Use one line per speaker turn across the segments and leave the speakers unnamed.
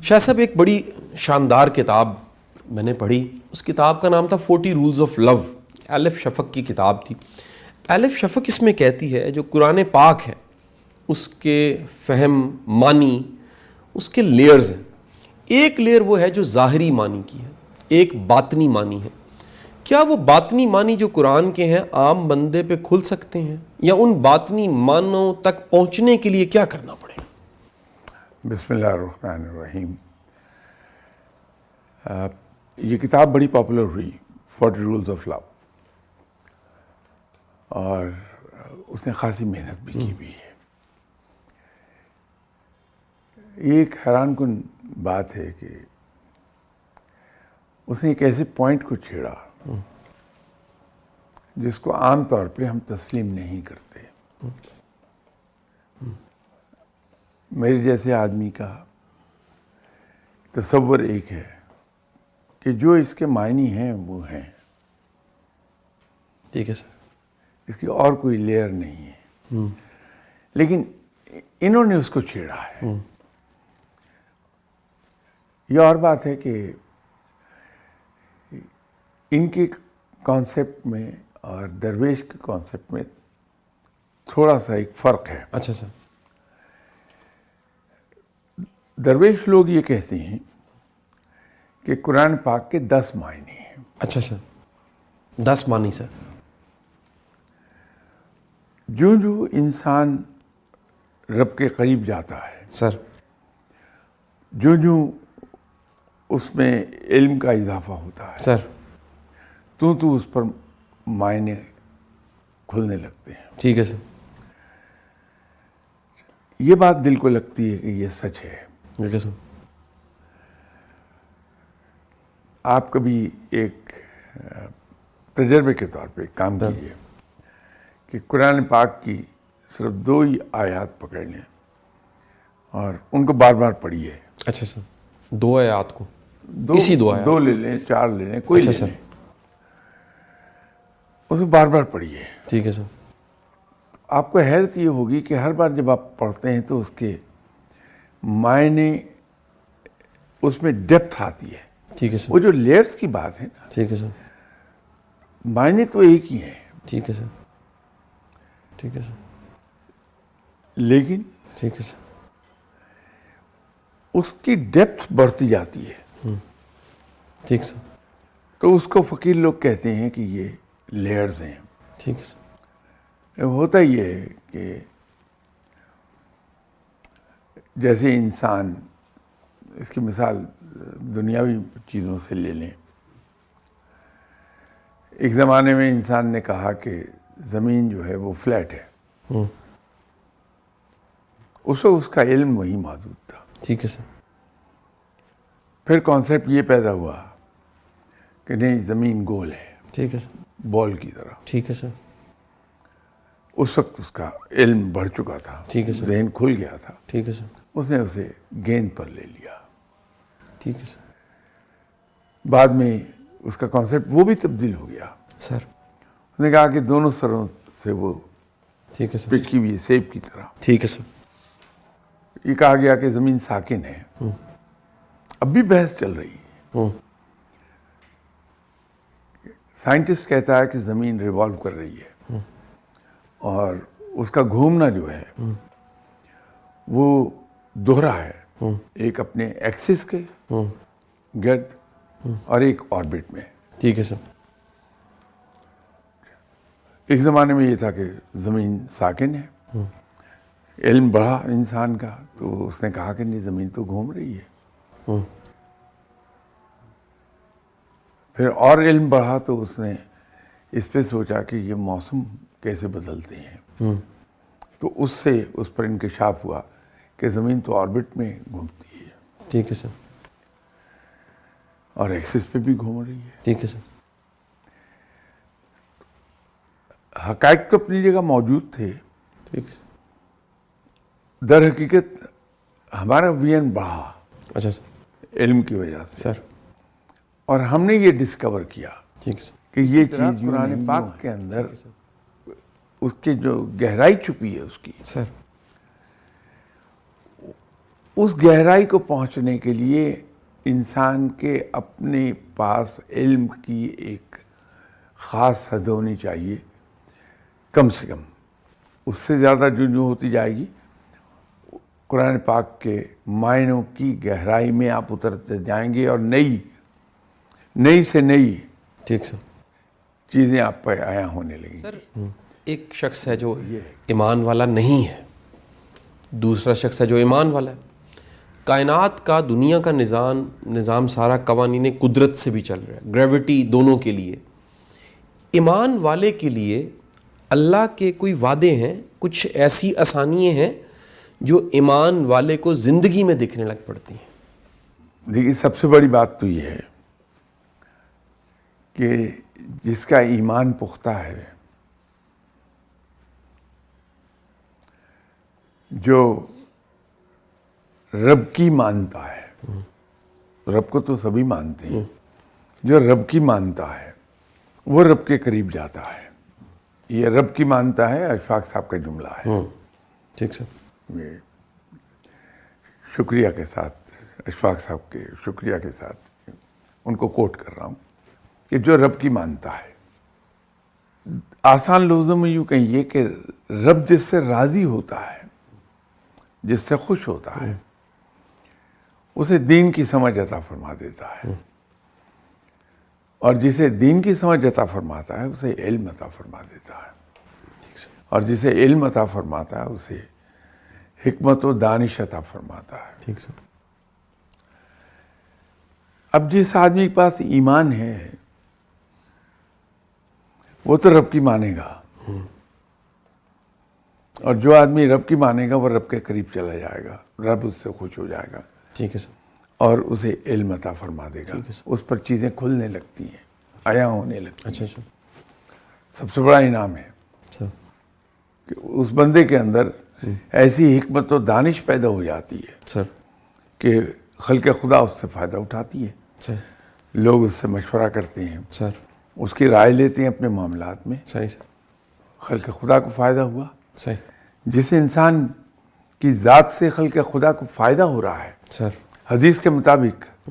شاہ صاحب ایک بڑی شاندار کتاب میں نے پڑھی. اس کتاب کا نام تھا 40 رولز آف لو. الف شفق کی کتاب تھی. الف شفق اس میں کہتی ہے جو قرآن پاک ہے اس کے فہم معنی اس کے لیئرز ہیں. ایک لیئر وہ ہے جو ظاہری معنی کی ہے, ایک باطنی معنی ہے. کیا وہ باطنی معنی جو قرآن کے ہیں عام بندے پہ کھل سکتے ہیں, یا ان باطنی معنوں تک پہنچنے کے لیے کیا کرنا پڑے؟
بسم اللہ الرحمن الرحیم. یہ کتاب بڑی پاپولر ہوئی 40 رولز آف لو, اور اس نے خاصی محنت بھی کی ہوئی ہے. یہ ایک حیران کن بات ہے کہ اس نے ایک ایسے پوائنٹ کو چھیڑا جس کو عام طور پہ ہم تسلیم نہیں کرتے. میرے جیسے آدمی کا تصور ایک ہے کہ جو اس کے معنی ہیں وہ ہیں,
ٹھیک ہے سر,
اس کی اور کوئی لیئر نہیں ہے. لیکن انہوں نے اس کو چھیڑا ہے. یہ اور بات ہے کہ ان کے کانسیپٹ میں اور درویش کے کانسیپٹ میں تھوڑا سا ایک فرق ہے.
اچھا سر.
درویش لوگ یہ کہتے ہیں کہ قرآن پاک کے 10 معنی ہیں.
اچھا سر, 10 معنی سر.
جو انسان رب کے قریب جاتا ہے
سر,
جو اس میں علم کا اضافہ ہوتا ہے
سر,
تو اس پر معنی کھلنے لگتے ہیں.
ٹھیک ہے سر.
یہ بات دل کو لگتی ہے کہ یہ سچ ہے.
ٹھیک ہے سر.
آپ کبھی ایک تجربے کے طور پہ کام کیجیے کہ قرآن پاک کی صرف 2 ہی آیات پکڑ لیں اور ان کو بار بار پڑھیے.
اچھا سر, 2 آیات کو, کسی 2 آیات
2 لے لیں, 4 لے لیں, کوئی
اچھا
لے
سر.
لیں, اس کو بار بار پڑھیے.
ٹھیک ہے سر.
آپ کو حیرت یہ ہوگی کہ ہر بار جب آپ پڑھتے ہیں تو اس کے معنی, اس میں ڈیپتھ آتی ہے.
ٹھیک ہے سر.
وہ جو لیئرز کی بات ہے نا,
ٹھیک ہے سر.
معنی تو ایک ہی ہیں.
ٹھیک ہے سر. ٹھیک ہے سر.
لیکن
ٹھیک ہے سر.
اس کی ڈیپتھ بڑھتی جاتی ہے.
ٹھیک سر.
تو اس کو فقیر لوگ کہتے ہیں کہ یہ لیئرز ہیں.
ٹھیک ہے سر.
ہوتا یہ ہے کہ جیسے انسان, اس کی مثال دنیاوی چیزوں سے لے لیں. ایک زمانے میں انسان نے کہا کہ زمین جو ہے وہ فلیٹ ہے. اس وقت اس کا علم وہی موجود تھا.
ٹھیک ہے سر.
پھر کانسیپٹ یہ پیدا ہوا کہ نہیں, زمین گول ہے,
ٹھیک ہے سر.
بال کی طرح.
ٹھیک ہے سر.
اس وقت اس کا علم بڑھ چکا تھا,
ٹھیک ہے سر.
ذہن کھل گیا تھا.
ٹھیک ہے سر.
اس نے اسے گیند پر لے لیا.
ٹھیک ہے سر.
بعد میں اس کا کانسیپٹ وہ بھی تبدیل ہو گیا.
سر.
اس نے کہا کہ دونوں سروں سے وہ
ٹھیک ہے سر.
پچ کی ہوئی سیب کی طرح.
ٹھیک ہے سر.
یہ کہا گیا کہ زمین ساکن ہے. اب بھی بحث چل رہی ہے. سائنٹسٹ کہتا ہے کہ زمین ریوالو کر رہی ہے, اور اس کا گھومنا جو ہے وہ دوہرا ہے, ایک اپنے ایکسس کے گرد اور ایک آربٹ میں.
ٹھیک ہے سر.
ایک زمانے میں یہ تھا کہ زمین ساکن ہے. علم بڑھا انسان کا تو اس نے کہا کہ نہیں, زمین تو گھوم رہی ہے. پھر اور علم بڑھا تو اس نے اس پہ سوچا کہ یہ موسم کیسے بدلتے ہیں. تو اس سے اس پر انکشاف ہوا کہ زمین تو آربٹ میں گھومتی ہے.
ٹھیک ہے سر.
اور ایکسس پہ بھی گھوم رہی ہے.
ٹھیک ہے سر.
حقائق تو اپنی جگہ موجود تھے.
ٹھیک ہے سر.
در حقیقت ہمارا وین بڑھا.
اچھا سر.
علم کی وجہ سے.
سر.
اور ہم نے یہ ڈسکور کیا
ٹھیک ہے سر.
کہ یہ چیز قرآن پاک کے اندر اس کی جو گہرائی چھپی ہے اس کی,
سر,
اس گہرائی کو پہنچنے کے لیے انسان کے اپنے پاس علم کی ایک خاص حد ہونی چاہیے، کم سے کم. اس سے زیادہ جو ہوتی جائے گی، قرآن پاک کے معنوں کی گہرائی میں آپ اترتے جائیں گے اور نئی سے نئی
ٹھیک سر.
چیزیں آپ پہ آیا ہونے لگیں.
سر ایک شخص ہے جو ایمان والا نہیں ہے، دوسرا شخص ہے جو ایمان والا ہے. کائنات کا، دنیا کا نظام سارا قوانین قدرت سے بھی چل رہا ہے، گریوٹی دونوں کے لیے. ایمان والے کے لیے اللہ کے کوئی وعدے ہیں، کچھ ایسی آسانیاں ہیں جو ایمان والے کو زندگی میں دکھنے لگ پڑتی ہیں.
دیکھیے، سب سے بڑی بات تو یہ ہے کہ جس کا ایمان پختہ ہے، جو رب کی مانتا ہے، رب کو تو سبھی مانتے ہیں، جو رب کی مانتا ہے وہ رب کے قریب جاتا ہے. یہ رب کی مانتا ہے اشفاق صاحب کا جملہ ہے.
ٹھیک سر.
میں شکریہ کے ساتھ، اشفاق صاحب کے شکریہ کے ساتھ ان کو کوٹ کر رہا ہوں کہ جو رب کی مانتا ہے. آسان لفظوں میں یوں کہیے کہ رب جس سے راضی ہوتا ہے، جس سے خوش ہوتا ہے، اسے دین کی سمجھ عطا فرما دیتا ہے، اور جسے دین کی سمجھ عطا فرماتا ہے اسے علم عطا فرما دیتا ہے، اور جسے علم عطا فرماتا ہے اسے حکمت و دانش عطا فرماتا ہے.
ٹھیک سر.
اب جس آدمی کے پاس ایمان ہے وہ تو رب کی مانے گا، اور جو آدمی رب کی مانے گا وہ رب کے قریب چلا جائے گا، رب اس سے خوش ہو جائے گا.
ٹھیک ہے سر.
اور اسے علم عطا فرما دے گا. اس پر چیزیں کھلنے لگتی ہیں، عیاں ہونے لگتی ہیں.
اچھا سر.
سب سے بڑا انعام ہے
سر
کہ اس بندے کے اندر ایسی حکمت و دانش پیدا ہو جاتی ہے
سر
کہ خلق خدا اس سے فائدہ اٹھاتی ہے.
سر
لوگ اس سے مشورہ کرتے ہیں،
سر
اس کی رائے لیتے ہیں اپنے معاملات میں.
صحیح سر.
خلق خدا کو فائدہ ہوا.
صحیح.
جس انسان کی ذات سے خلق خدا کو فائدہ ہو رہا ہے،
سر
حدیث کے مطابق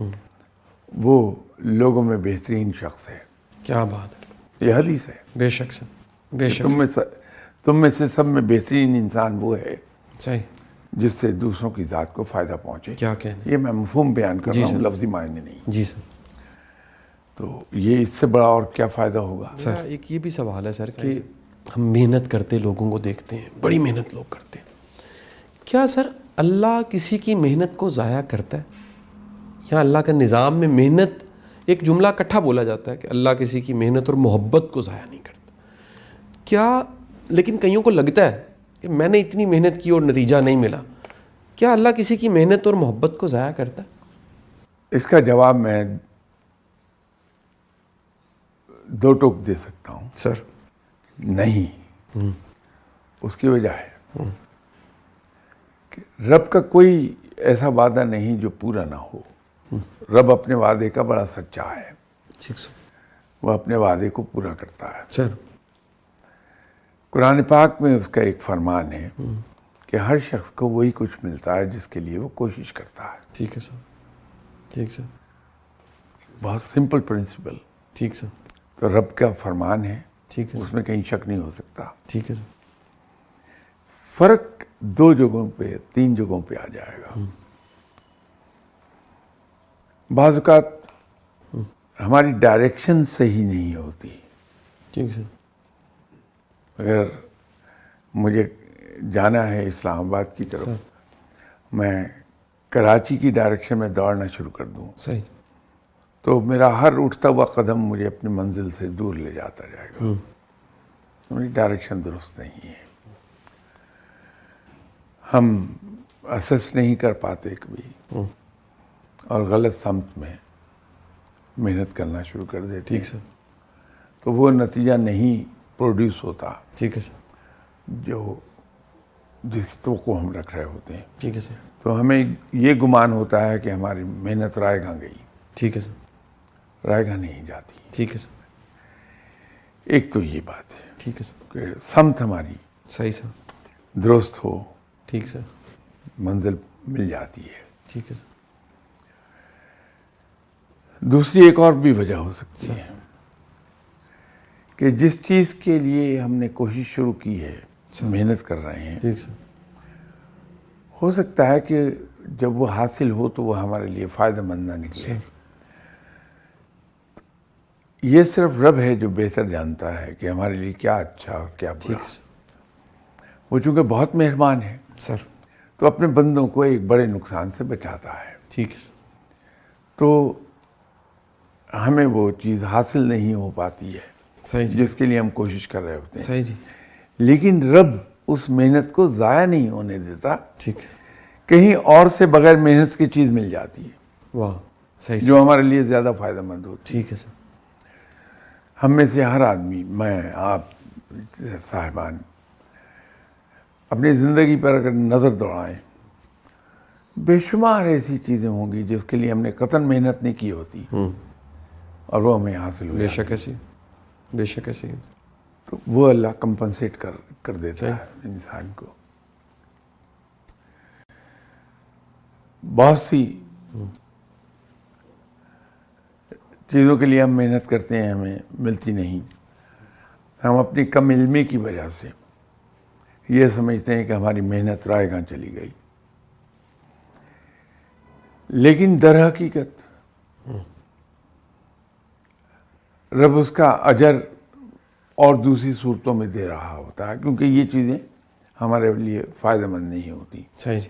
وہ لوگوں میں بہترین شخص ہے.
کیا بات ہے.
یہ حدیث ہے.
بے شک سر. بے شک.
تم میں سے سب میں بہترین انسان وہ ہے
صحیح
جس سے دوسروں کی ذات کو فائدہ پہنچے.
کیا کہنا.
یہ میں مفہوم بیان کر رہا ہوں، لفظی معنی نہیں.
جی سر.
تو یہ اس سے بڑا اور کیا فائدہ ہوگا.
سر ایک یہ بھی سوال ہے سر کہ ہم محنت کرتے لوگوں کو دیکھتے ہیں، بڑی محنت لوگ کرتے ہیں. کیا سر اللہ کسی کی محنت کو ضائع کرتا ہے؟ یا اللہ کے نظام میں محنت، ایک جملہ اکٹھا بولا جاتا ہے کہ اللہ کسی کی محنت اور محبت کو ضائع نہیں کرتا. کیا لیکن کئیوں کو لگتا ہے کہ میں نے اتنی محنت کی اور نتیجہ نہیں ملا. کیا اللہ کسی کی محنت اور محبت کو ضائع کرتا ہے؟
اس کا جواب میں دو ٹوک دے سکتا ہوں.
سر
نہیں. اس کی وجہ ہے کہ رب کا کوئی ایسا وعدہ نہیں جو پورا نہ ہو. رب اپنے وعدے کا بڑا سچا ہے.
ٹھیک سر.
وہ اپنے وعدے کو پورا کرتا ہے.
سر
قرآن پاک میں اس کا ایک فرمان ہے کہ ہر شخص کو وہی کچھ ملتا ہے جس کے لیے وہ کوشش کرتا ہے.
ٹھیک ہے سر. ٹھیک سر.
بہت سمپل پرنسپل.
ٹھیک سر.
تو رب کا فرمان ہے،
ٹھیک ہے
اس میں کہیں شک نہیں ہو سکتا.
ٹھیک ہے سر.
فرق دو جگہوں پہ، تین جگہوں پہ آ جائے گا. بعض اوقات ہماری ڈائریکشن صحیح نہیں ہوتی.
ٹھیک سر.
اگر مجھے جانا ہے اسلام آباد کی طرف، میں کراچی کی ڈائریکشن میں دوڑنا شروع کر دوں
صحیح.
تو میرا ہر اٹھتا ہوا قدم مجھے اپنی منزل سے دور لے جاتا جائے گا. میری ڈائریکشن درست نہیں ہے. ہم اسس نہیں کر پاتے کبھی، اور غلط سمت میں محنت کرنا شروع کر دیتے.
ٹھیک سر.
تو وہ نتیجہ نہیں پروڈیوس ہوتا
ٹھیک ہے سر.
جو جس توقع ہم رکھ رہے ہوتے ہیں.
ٹھیک ہے سر.
تو ہمیں یہ گمان ہوتا ہے کہ ہماری محنت رائے گاں گئی.
ٹھیک ہے سر.
رائے گاں نہیں جاتی.
ٹھیک ہے سر.
ایک تو یہ بات ہے
ٹھیک ہے سر.
کہ سمت ہماری
صحیح سر.
درست ہو،
ٹھیک سر.
منزل مل جاتی ہے.
ٹھیک ہے سر.
دوسری ایک اور بھی وجہ ہو سکتی ہے کہ جس چیز کے لیے ہم نے کوشش شروع کی ہے, محنت کر رہے ہیں,
ٹھیک سر.
ہو سکتا ہے کہ جب وہ حاصل ہو تو وہ ہمارے لیے فائدہ مند نہ نکلے. یہ صرف رب ہے جو بہتر جانتا ہے کہ ہمارے لیے کیا اچھا اور کیا برا.
ٹھیک ہے سر.
وہ چونکہ بہت مہربان ہے
سر.
تو اپنے بندوں کو ایک بڑے نقصان سے بچاتا ہے.
ٹھیک ہے سر.
تو ہمیں وہ چیز حاصل نہیں ہو پاتی ہے
صحیح جی.
جس کے لیے ہم کوشش کر رہے ہوتے ہیں,
صحیح جی.
لیکن رب اس محنت کو ضائع نہیں ہونے دیتا.
ٹھیک ہے.
کہیں اور سے بغیر محنت کی چیز مل جاتی ہے
واہ. صحیح سر.
جو ہمارے لیے زیادہ فائدہ مند ہوتی ہے.
ٹھیک ہے سر.
ہم میں سے ہر آدمی, میں, آپ صاحبان, اپنی زندگی پر اگر نظر دوڑائیں, بے شمار ایسی چیزیں ہوں گی جس کے لیے ہم نے قطعاً محنت نہیں کی ہوتی اور وہ ہمیں حاصل ہوئی.
بے شک ایسی, بے شک ایسی.
تو وہ اللہ کمپنسیٹ کر دیتا ہے انسان کو. بہت سی چیزوں کے لیے ہم محنت کرتے ہیں, ہمیں ملتی نہیں. ہم اپنی کم علمی کی وجہ سے یہ سمجھتے ہیں کہ ہماری محنت رائے گاں چلی گئی, لیکن در حقیقت رب اس کا اجر اور دوسری صورتوں میں دے رہا ہوتا ہے, کیونکہ یہ چیزیں ہمارے لیے فائدہ مند نہیں ہوتی.
صحیح جی.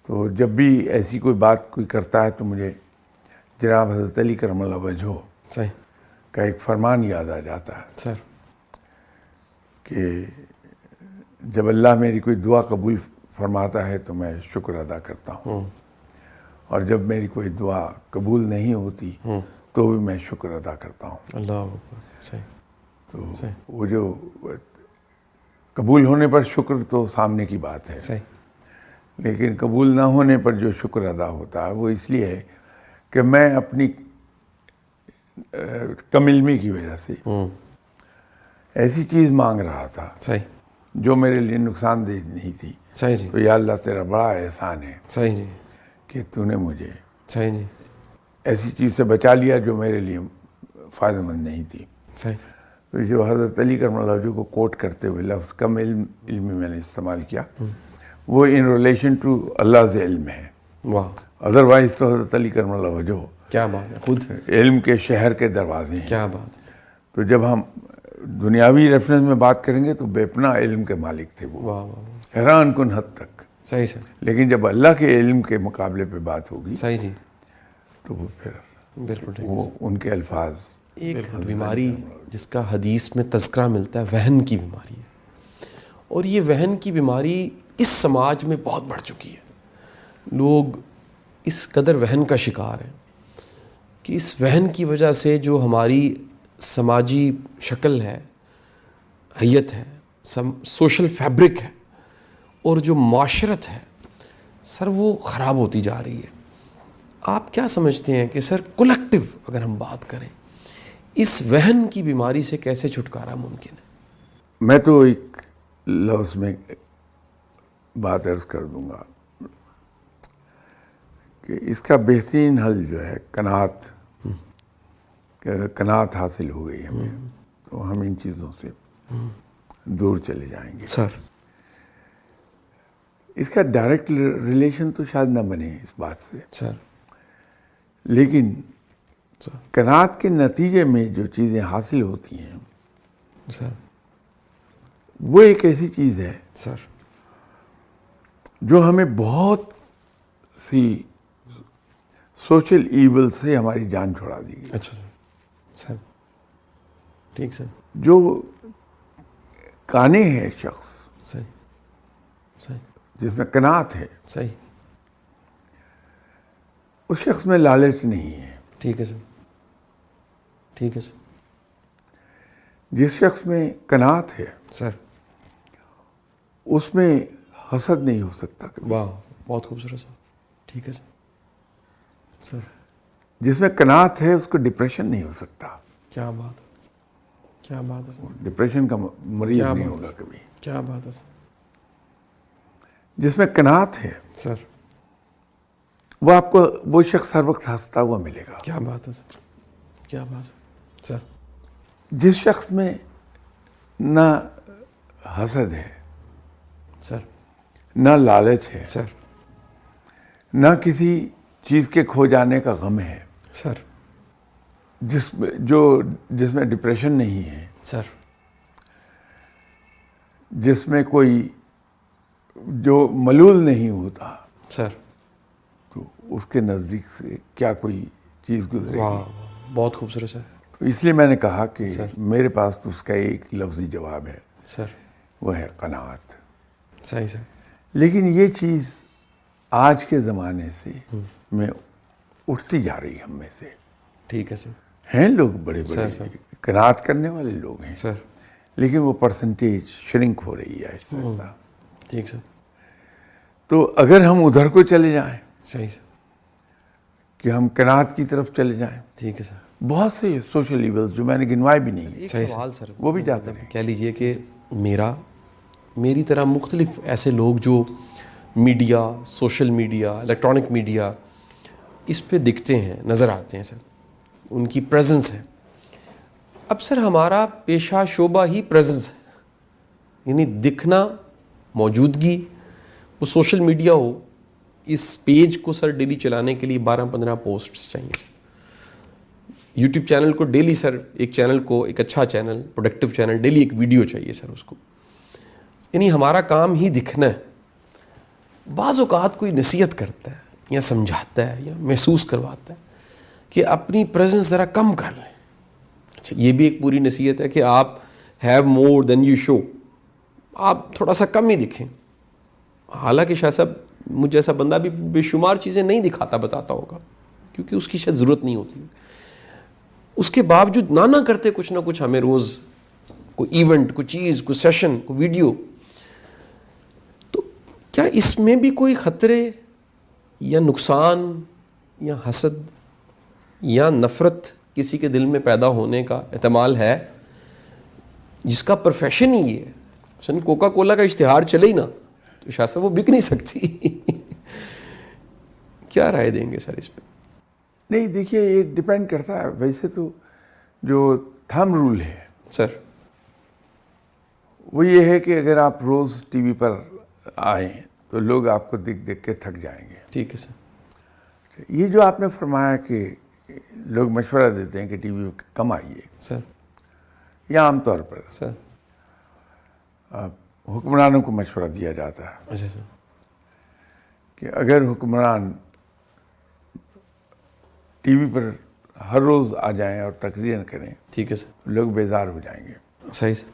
تو جب بھی ایسی کوئی بات کوئی کرتا ہے تو مجھے جناب حضرت علی کرم اللہ وجہہ
صحیح
کا ایک فرمان یاد آ جاتا ہے
سر.
کہ جب اللہ میری کوئی دعا قبول فرماتا ہے تو میں شکر ادا کرتا ہوں, اور جب میری کوئی دعا قبول نہیں ہوتی تو بھی میں شکر ادا کرتا ہوں.
اللہ اکبر. صحیح.
تو وہ جو قبول ہونے پر شکر تو سامنے کی بات ہے,
صحیح.
لیکن قبول نہ ہونے پر جو شکر ادا ہوتا ہے وہ اس لیے ہے کہ میں اپنی کم علمی کی وجہ سے ایسی چیز مانگ رہا تھا
صحیح.
جو میرے لیے نقصان دہ نہیں تھی.
صحیح جی.
تو یا اللہ تیرا بڑا احسان ہے
صحیح جی.
کہ تو نے مجھے
صحیح جی.
ایسی چیز سے بچا لیا جو میرے لیے فائدہ مند نہیں تھی.
صحیح.
تو جو حضرت علی کرم اللہ وجہہ کو کوٹ کرتے ہوئے لفظ کم علمی میں نے استعمال کیا, وہ ان ریلیشن ٹو اللہ سے علم ہے.
واہ.
ادروائز تو حضرت علی کرم اللہ وجہہ
کیا بات ہے, خود
علم کے شہر کے دروازے ہیں.
کیا بات ہے.
تو جب ہم دنیاوی ریفرنس میں بات کریں گے تو بے پناہ علم کے مالک تھے وہ,
واہ واہ.
حیران کن حد تک.
صحیح سر.
لیکن جب اللہ کے علم کے مقابلے پہ بات ہوگی
صحیح جی.
تو وہ پھر
بالکل ٹھیک.
وہ ان کے الفاظ.
ایک بیماری جس کا حدیث میں تذکرہ ملتا ہے وہن کی بیماری ہے, اور یہ وہن کی بیماری اس سماج میں بہت بڑھ چکی ہے. لوگ اس قدر وہن کا شکار ہیں کہ اس وہن کی وجہ سے جو ہماری سماجی شکل ہے, حیت ہے, سوشل فیبرک ہے, اور جو معاشرت ہے سر, وہ خراب ہوتی جا رہی ہے. آپ کیا سمجھتے ہیں کہ سر کلیکٹیو اگر ہم بات کریں اس وہن کی بیماری سے کیسے چھٹکارا ممکن ہے؟
میں تو ایک لفظ میں بات عرض کر دوں گا کہ اس کا بہترین حل جو ہے قناعت. قناعت حاصل ہو گئی ہمیں تو ہم ان چیزوں سے دور چلے جائیں گے.
سر
اس کا ڈائریکٹ ریلیشن تو شاید نہ بنے اس بات سے,
سر
لیکن
سر
قناعت کے نتیجے میں جو چیزیں حاصل ہوتی ہیں
سر
وہ ایک ایسی چیز ہے
سر
جو ہمیں بہت سی سوشل ایول سے ہماری جان چھڑا دی گئی.
اچھا سر. سر ٹھیک سر.
جو کانے ہے شخص,
صحیح صحیح
جس میں قناعت ہے,
صحیح.
اس شخص میں لالچ نہیں ہے.
ٹھیک ہے سر. ٹھیک ہے سر.
جس شخص میں قناعت ہے
سر
اس میں حسد نہیں ہو سکتا کبھی.
واہ, بہت خوبصورت سر. ٹھیک ہے سر. سر
جس میں قناعت ہے اس کو ڈپریشن نہیں ہو سکتا.
کیا بات ہے, کیا بات ہے سر.
ڈپریشن کا مریض
کیا
نہیں
بات
ہوگا
ہے.
کبھی.
کیا بات ہے سر.
جس میں قناعت ہے
سر
وہ آپ کو وہ شخص ہر وقت ہنستا ہوا ملے گا.
کیا بات ہے سر, کیا بات ہے سر.
جس شخص میں نہ حسد ہے,
سر
نہ لالچ ہے,
سر
نہ کسی چیز کے کھو جانے کا غم ہے,
سر
جس میں ڈپریشن نہیں ہے,
سر
جس میں کوئی جو ملول نہیں ہوتا,
سر
تو اس کے نزدیک سے کیا کوئی چیز گزرے
واہ
گی.
بہت خوبصورت سر.
تو اس لیے میں نے کہا کہ
سر.
میرے پاس تو اس کا ایک لفظی جواب ہے,
سر
وہ ہے قناعت.
صحیح سر.
لیکن یہ چیز آج کے زمانے سے میں اٹھتی جا رہی ہم میں سے.
ٹھیک ہے سر.
ہیں لوگ بڑے
سر.
قناعت کرنے والے لوگ ہیں,
سر
لیکن وہ پرسنٹیج شرنک ہو رہی ہے آہستہ آہستہ.
ٹھیک سر.
تو اگر ہم ادھر کو چلے جائیں
صحیح سر.
کہ ہم قناعت کی طرف چلے جائیں,
ٹھیک ہے سر.
بہت سے سوشل ایونٹس جو میں نے گنوائے بھی نہیں,
ایک سوال سر,
وہ بھی جاتے رہے.
کہہ لیجئے کہ میری طرح مختلف ایسے لوگ جو media, social media, electronic media اس پہ دکھتے ہیں, نظر آتے ہیں سر, ان کی پریزنس ہے. اب سر ہمارا پیشہ شعبہ ہی پریزنس ہے, یعنی دکھنا, موجودگی. وہ سوشل میڈیا ہو, اس پیج کو سر ڈیلی چلانے کے لیے 12-15 پوسٹس چاہیے سر. یوٹیوب چینل کو ڈیلی سر, ایک چینل کو, ایک اچھا چینل, پروڈکٹیو چینل, ڈیلی ایک ویڈیو چاہیے سر اس کو. یعنی ہمارا کام ہی دکھنا ہے. بعض اوقات کوئی نصیحت کرتا ہے یا سمجھاتا ہے یا محسوس کرواتا ہے کہ اپنی پریزنس ذرا کم کر لیں. اچھا, یہ بھی ایک پوری نصیحت ہے کہ آپ ہیو مور دین یو شو, آپ تھوڑا سا کم ہی دکھیں. حالانکہ شاہ صاحب مجھ جیسا بندہ بھی بے شمار چیزیں نہیں دکھاتا بتاتا ہوگا, کیونکہ اس کی شاید ضرورت نہیں ہوتی. اس کے باوجود نہ کرتے کچھ نہ کچھ ہمیں روز کوئی ایونٹ, کوئی چیز, کوئی سیشن, کوئی ویڈیو. تو کیا اس میں بھی کوئی خطرے یا نقصان یا حسد یا نفرت کسی کے دل میں پیدا ہونے کا احتمال ہے, جس کا پروفیشن ہی یہ ہے؟ مثلا کوکا کولا کا اشتہار چلے ہی نا تو شاہ صاحب وہ بک نہیں سکتی. کیا رائے دیں گے سر اس پہ؟
نہیں, دیکھیے یہ ڈپینڈ کرتا ہے. ویسے تو جو تھم رول ہے
سر
وہ یہ ہے کہ اگر آپ روز ٹی وی پر آئیں تو لوگ آپ کو دیکھ کے تھک جائیں گے.
ٹھیک ہے سر.
یہ جو آپ نے فرمایا کہ لوگ مشورہ دیتے ہیں کہ ٹی وی کم آئیے,
سر
یا عام طور پر
سر
حکمرانوں کو مشورہ دیا جاتا ہے
اچھا سر
کہ اگر حکمران ٹی وی پر ہر روز آ جائیں اور تقریر کریں,
ٹھیک ہے سر.
تو لوگ بیزار ہو جائیں گے.
صحیح سر.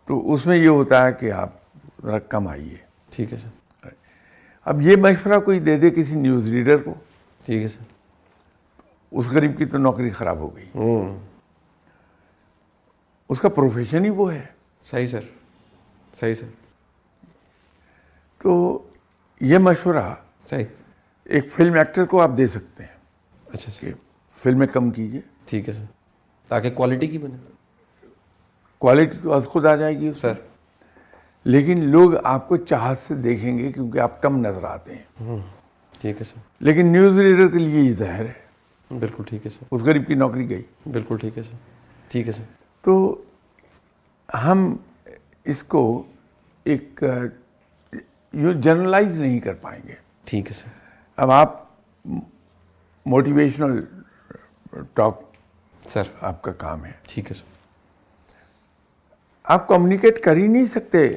تو اس میں یہ ہوتا ہے کہ آپ ذرا کم آئیے.
ٹھیک ہے سر.
اب یہ مشورہ کوئی دے دے کسی نیوز ریڈر کو,
ٹھیک ہے سر.
اس غریب کی تو نوکری خراب ہو گئی. اس کا پروفیشن ہی وہ ہے.
صحیح سر. صحیح سر.
تو یہ مشورہ
صحیح.
ایک فلم ایکٹر کو آپ دے سکتے ہیں
اچھا سر.
کہ فلمیں کم کیجیے.
ٹھیک ہے سر, تاکہ کوالٹی کی بنے.
کوالٹی تو از خود آ جائے گی
سر.
لیکن لوگ آپ کو چاہت سے دیکھیں گے کیونکہ آپ کم نظر آتے ہیں.
ٹھیک ہے سر.
لیکن نیوز ریڈر کے لیے یہ زہر ہے.
بالکل ٹھیک ہے سر.
اس غریب کی نوکری گئی.
بالکل ٹھیک ہے سر. ٹھیک ہے سر.
تو ہم اس کو ایک یوں جنرلائز نہیں کر پائیں گے.
ٹھیک ہے سر.
اب آپ موٹیویشنل ٹاک
سر
آپ کا کام ہے.
ٹھیک ہے سر.
آپ کمیونیکیٹ کر ہی نہیں سکتے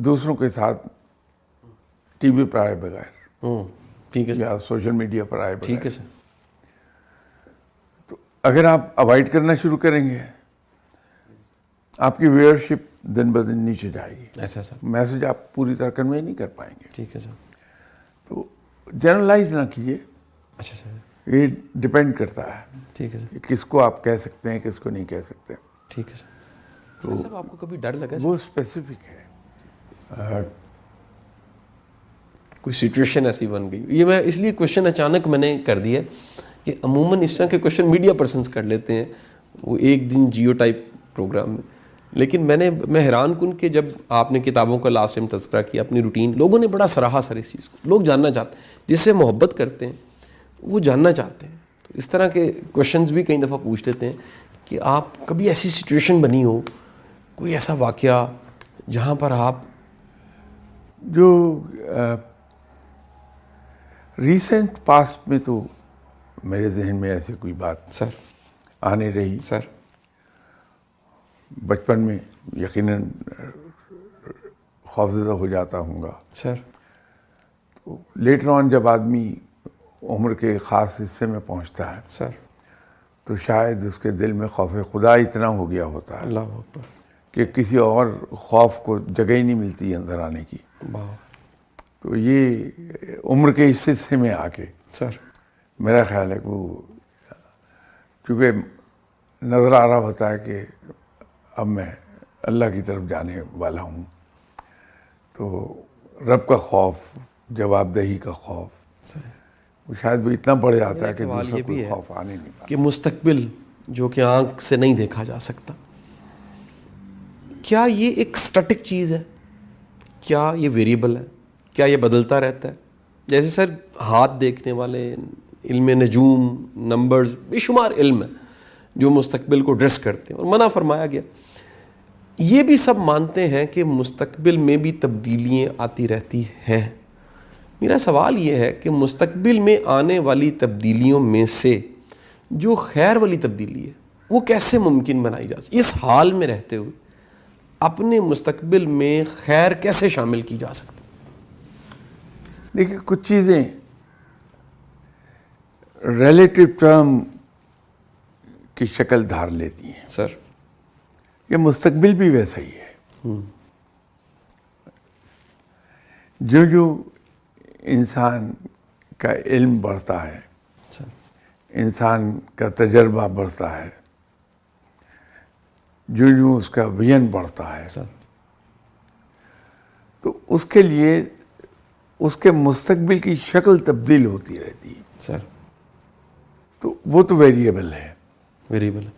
دوسروں کے ساتھ ٹی وی پر آئے بغیر
ٹھیک ہے سر.
یا سوشل میڈیا پر آئے بغیر.
ٹھیک ہے سر.
تو اگر آپ اوائڈ کرنا شروع کریں گے آپ کی ویئرشپ دن بدن نیچے جائے گی.
ایسا سر.
میسج آپ پوری طرح کنوے نہیں کر پائیں گے.
ٹھیک ہے سر.
تو جنرلائز نہ کیجیے.
اچھا سر.
یہ ڈپینڈ کرتا ہے
ٹھیک ہے سر.
کہ کس کو آپ کہہ سکتے ہیں کس کو نہیں کہہ سکتے.
ٹھیک ہے سر. تو سر آپ کو کبھی ڈر لگا
وہ اسپیسیفک ہے.
کوئی سچویشن ایسی بن گئی؟ یہ میں اس لیے کوشچن اچانک میں نے کر دیا کہ عموماً اس طرح کے کوشچن میڈیا پرسنس کر لیتے ہیں. وہ ایک دن جیو ٹائپ پروگرام میں لیکن میں حیران کن کہ جب آپ نے کتابوں کا لاسٹ ٹائم تذکرہ کیا اپنی روٹین، لوگوں نے بڑا سراہا سر اس چیز کو. لوگ جاننا چاہتے ہیں، جس سے محبت کرتے ہیں وہ جاننا چاہتے ہیں. تو اس طرح کے کویشچنز بھی کئی دفعہ پوچھ لیتے ہیں کہ آپ کبھی ایسی سچویشن بنی ہو، کوئی ایسا واقعہ جہاں پر آپ
جو ریسنٹ پاسٹ میں تو میرے ذہن میں ایسی کوئی بات
سر
آنے رہی.
سر
بچپن میں یقیناً خوفزدہ ہو جاتا ہوں گا.
سر
لیٹر آن جب آدمی عمر کے خاص حصے میں پہنچتا ہے
سر
تو شاید اس کے دل میں خوف خدا اتنا ہو گیا ہوتا ہے
اللہ اکبر.
کہ کسی اور خوف کو جگہ ہی نہیں ملتی اندر آنے کی.
واہ.
تو یہ عمر کے اس حصے میں آ کے
سر
میرا خیال ہے کہ وہ چونکہ نظر آ رہا ہوتا ہے کہ اب میں اللہ کی طرف جانے والا ہوں، تو رب کا خوف، جواب دہی کا خوف،
سر
وہ شاید وہ اتنا بڑھ جاتا ہے کہ
سوال
دوسرا
یہ بھی
کوئی
ہے
خوف آنے نہیں پاتا.
کہ مستقبل جو کہ آنکھ سے نہیں دیکھا جا سکتا، کیا یہ ایک سٹیٹک چیز ہے؟ کیا یہ ویریبل ہے؟ کیا یہ بدلتا رہتا ہے؟ جیسے سر ہاتھ دیکھنے والے، علم نجوم، نمبرز، بے شمار علم ہے جو مستقبل کو ڈریس کرتے ہیں، اور منع فرمایا گیا. یہ بھی سب مانتے ہیں کہ مستقبل میں بھی تبدیلیاں آتی رہتی ہیں. میرا سوال یہ ہے کہ مستقبل میں آنے والی تبدیلیوں میں سے جو خیر والی تبدیلی ہے وہ کیسے ممکن بنائی جا سکتی؟ اس حال میں رہتے ہوئے اپنے مستقبل میں خیر کیسے شامل کی جا سکتی؟
دیکھیے کچھ چیزیں ریلیٹو ٹرم کی شکل دھار لیتی ہیں.
سر
یہ مستقبل بھی ویسا ہی ہے. جو جو انسان کا علم بڑھتا ہے،
سر
انسان کا تجربہ بڑھتا ہے، جو جو اس کا وژن بڑھتا ہے،
سر
تو اس کے لیے اس کے مستقبل کی شکل تبدیل ہوتی رہتی ہے.
سر
تو وہ تو ویریبل ہے،
ویریبل ہے.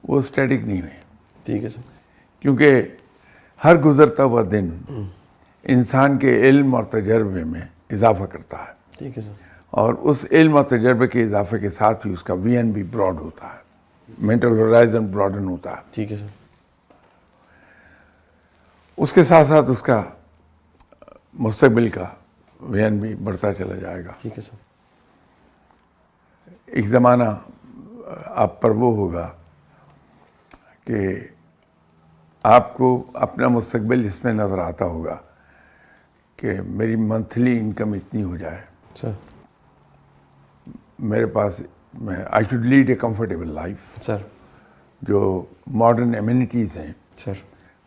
وہ اسٹیٹک نہیں ہے.
ٹھیک ہے سر.
کیونکہ ہر گزرتا ہوا دن انسان کے علم اور تجربے میں اضافہ کرتا ہے،
ٹھیک ہے سر.
اور اس علم اور تجربے کے اضافے کے ساتھ ہی اس کا ویژن بھی براڈ ہوتا ہے، مینٹل ہورائزن براڈن ہوتا ہے.
ٹھیک ہے سر.
اس کے ساتھ ساتھ اس کا مستقبل کا ویژن بھی بڑھتا چلا جائے گا.
ٹھیک ہے سر.
ایک زمانہ آپ پر وہ ہوگا کہ آپ کو اپنا مستقبل اس میں نظر آتا ہوگا کہ میری منتھلی انکم اتنی ہو جائے،
سر
میرے پاس I should lead a comfortable life,
sir
جو ماڈرن ایمینٹیز ہیں
سر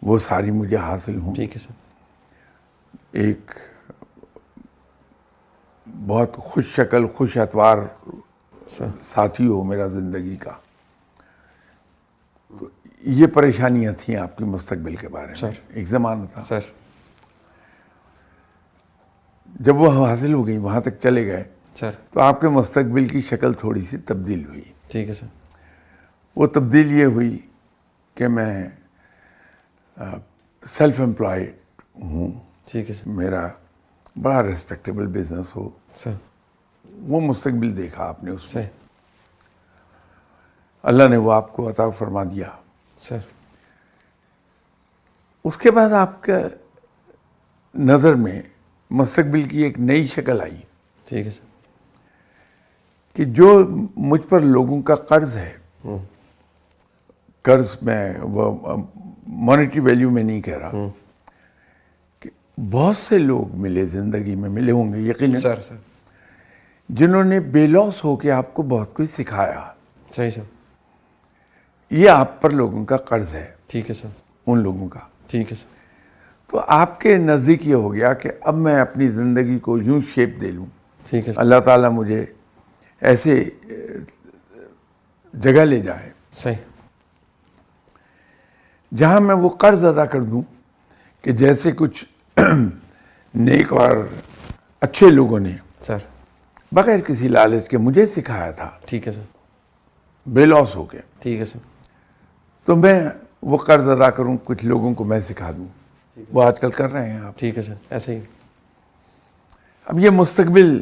وہ ساری مجھے حاصل ہوں.
ٹھیک ہے سر.
ایک بہت خوش شکل، خوش اتوار
سر
ساتھی ہو میرا زندگی کا. تو یہ پریشانیاں تھیں آپ کے مستقبل کے بارے میں.
سر
ایک زمانہ تھا
سر
جب وہ حاصل ہو گئی، وہاں تک چلے گئے،
سر
تو آپ کے مستقبل کی شکل تھوڑی سی تبدیل ہوئی.
ٹھیک ہے سر.
وہ تبدیل یہ ہوئی کہ میں سیلف امپلائڈ ہوں،
ٹھیک ہے سر.
میرا بڑا ریسپیکٹیبل بزنس ہو.
سر
وہ مستقبل دیکھا آپ نے اس میں،
سر
اللہ نے وہ آپ کو عطا فرما دیا.
سر
اس کے بعد آپ کا نظر میں مستقبل کی ایک نئی شکل آئی
ٹھیک ہے سر.
کہ جو مجھ پر لوگوں کا قرض ہے، قرض میں وہ مانیٹری ویلیو میں نہیں کہہ رہا، کہ بہت سے لوگ ملے زندگی میں، ملے ہوں گے یقیناً،
سر سر
جنہوں نے بے لوث ہو کے آپ کو بہت کچھ سکھایا.
صحیح سر.
یہ آپ پر لوگوں کا قرض ہے،
ٹھیک ہے سر.
ان لوگوں کا.
ٹھیک ہے سر.
تو آپ کے نزدیک یہ ہو گیا کہ اب میں اپنی زندگی کو یوں شیپ دے لوں،
ٹھیک ہے سر.
اللہ تعالیٰ مجھے ایسے جگہ لے جائے
صحیح.
جہاں میں وہ قرض ادا کر دوں کہ جیسے کچھ نیک اور اچھے لوگوں نے
سر
بغیر کسی لالچ کے مجھے سکھایا تھا،
ٹھیک ہے سر.
بے لوث ہو کے.
ٹھیک ہے سر.
تو میں وہ قرض ادا کروں, کچھ لوگوں کو میں سکھا دوں. وہ آج کل کر رہے ہیں آپ.
ٹھیک ہے سر, ایسے ہی.
اب یہ مستقبل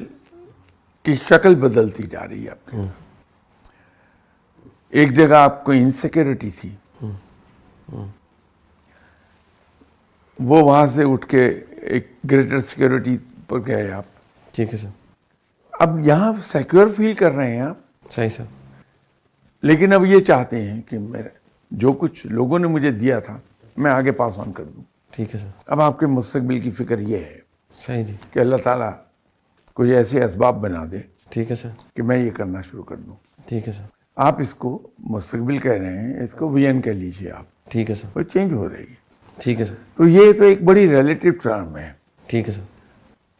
کی شکل بدلتی جا رہی ہے آپ کی. ایک جگہ آپ کو انسیکیورٹی تھی, وہ وہاں سے اٹھ کے ایک گریٹر سیکیورٹی پر گئے آپ.
ٹھیک ہے سر.
اب یہاں سیکیور فیل کر رہے ہیں آپ,
صحیح سر.
لیکن اب یہ چاہتے ہیں کہ میرا جو کچھ لوگوں نے مجھے دیا تھا میں آگے پاس آن کر دوں.
ٹھیک ہے سر.
اب آپ کے مستقبل کی فکر یہ ہے
صحیح جی.
کہ اللہ تعالیٰ کوئی ایسے اسباب بنا دے
ٹھیک ہے سر.
کہ میں یہ کرنا شروع کر دوں.
ٹھیک ہے سر.
آپ اس کو مستقبل کہہ رہے ہیں, اس کو وین کہہ لیجیے آپ.
ٹھیک ہے سر.
وہ چینج ہو رہی ہے.
ٹھیک ہے سر.
تو یہ تو ایک بڑی ریلیٹو ٹرم ہے.
ٹھیک ہے سر.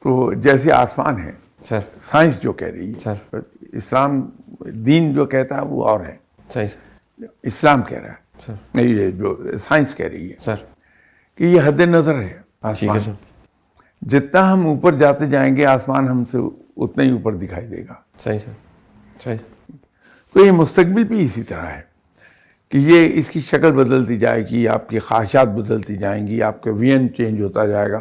تو جیسے آسمان ہے,
سر.
سائنس جو کہہ رہی ہے,
سر.
اسلام دین جو کہتا ہے وہ اور ہے.
صحیح سر.
اسلام کہہ رہا ہے,
سر.
یہ جو سائنس کہہ رہی ہے
سر.
کہ یہ حد نظر ہے
ٹھیک
آسمان.
ہے سر.
جتنا ہم اوپر جاتے جائیں گے آسمان ہم سے اتنا ہی اوپر دکھائی دے گا.
صحیح سر. صحیح.
تو یہ مستقبل بھی اسی طرح ہے کہ یہ اس کی شکل بدلتی جائے گی, آپ کی خواہشات بدلتی جائیں گی, آپ کا وین چینج ہوتا جائے گا.